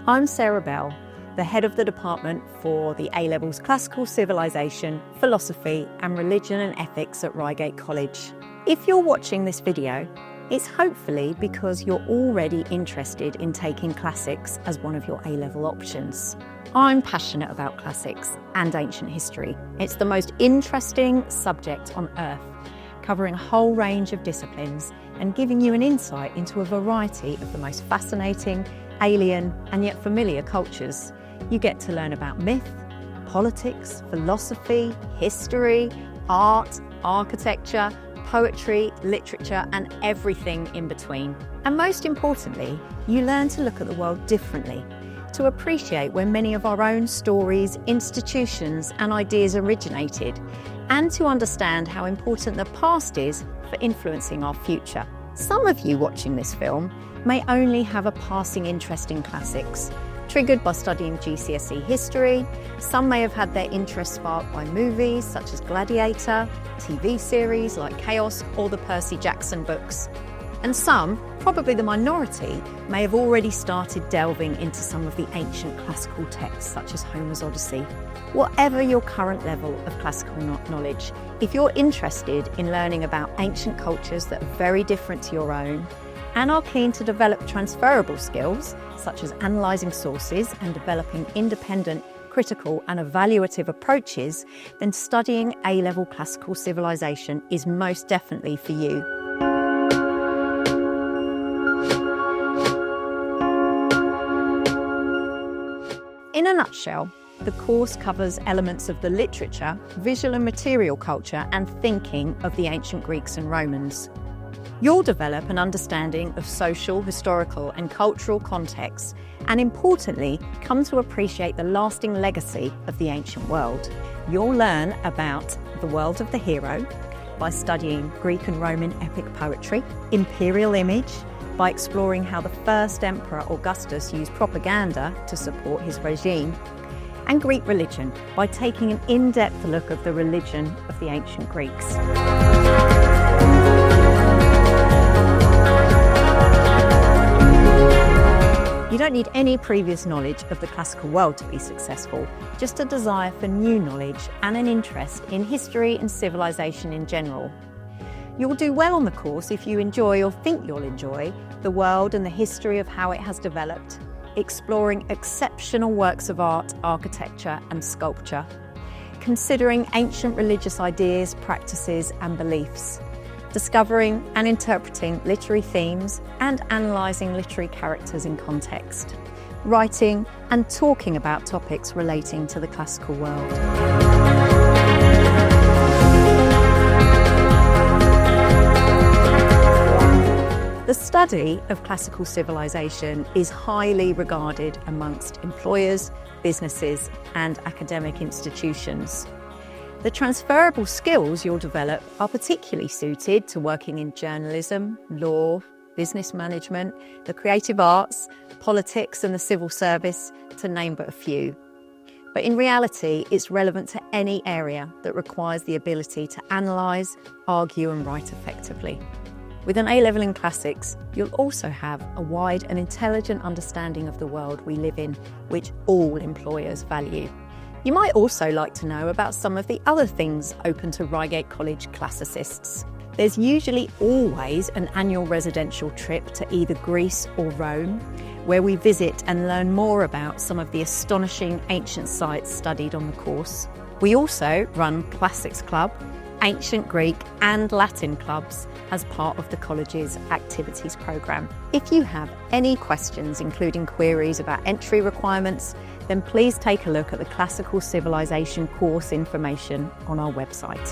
I'm Sarah Bell, the head of the department for the A-Levels Classical Civilization, Philosophy and Religion and Ethics at Reigate College. If you're watching this video, it's hopefully because you're already interested in taking classics as one of your A-level options. I'm passionate about classics and ancient history. It's the most interesting subject on earth, covering a whole range of disciplines and giving you an insight into a variety of the most fascinating, alien and yet familiar cultures. You get to learn about myth, politics, philosophy, history, art, architecture, poetry, literature and everything in between. And most importantly, you learn to look at the world differently, to appreciate where many of our own stories, institutions and ideas originated, and to understand how important the past is for influencing our future. Some of you watching this film may only have a passing interest in classics, triggered by studying GCSE history. Some may have had their interest sparked by movies such as Gladiator, TV series like Chaos or the Percy Jackson books. And some, probably the minority, may have already started delving into some of the ancient classical texts such as Homer's Odyssey. Whatever your current level of classical knowledge, if you're interested in learning about ancient cultures that are very different to your own, and are keen to develop transferable skills, such as analysing sources and developing independent, critical and evaluative approaches, then studying A-level classical civilization is most definitely for you. In a nutshell, the course covers elements of the literature, visual and material culture and thinking of the ancient Greeks and Romans. You'll develop an understanding of social, historical and cultural contexts and, importantly, come to appreciate the lasting legacy of the ancient world. You'll learn about the world of the hero by studying Greek and Roman epic poetry, imperial image, by exploring how the first emperor Augustus used propaganda to support his regime, and Greek religion by taking an in-depth look at the religion of the ancient Greeks. You don't need any previous knowledge of the classical world to be successful, just a desire for new knowledge and an interest in history and civilization in general. You'll do well on the course if you enjoy or think you'll enjoy the world and the history of how it has developed, exploring exceptional works of art, architecture and sculpture, considering ancient religious ideas, practices and beliefs, discovering and interpreting literary themes and analysing literary characters in context, writing and talking about topics relating to the classical world. The study of classical civilization is highly regarded amongst employers, businesses and academic institutions. The transferable skills you'll develop are particularly suited to working in journalism, law, business management, the creative arts, politics and the civil service, to name but a few. But in reality, it's relevant to any area that requires the ability to analyse, argue and write effectively. With an A-level in classics, you'll also have a wide and intelligent understanding of the world we live in, which all employers value. You might also like to know about some of the other things open to Reigate College classicists. There's usually always an annual residential trip to either Greece or Rome, where we visit and learn more about some of the astonishing ancient sites studied on the course. We also run Classics Club, Ancient Greek and Latin clubs as part of the college's activities programme. If you have any questions, including queries about entry requirements, then please take a look at the Classical Civilization course information on our website.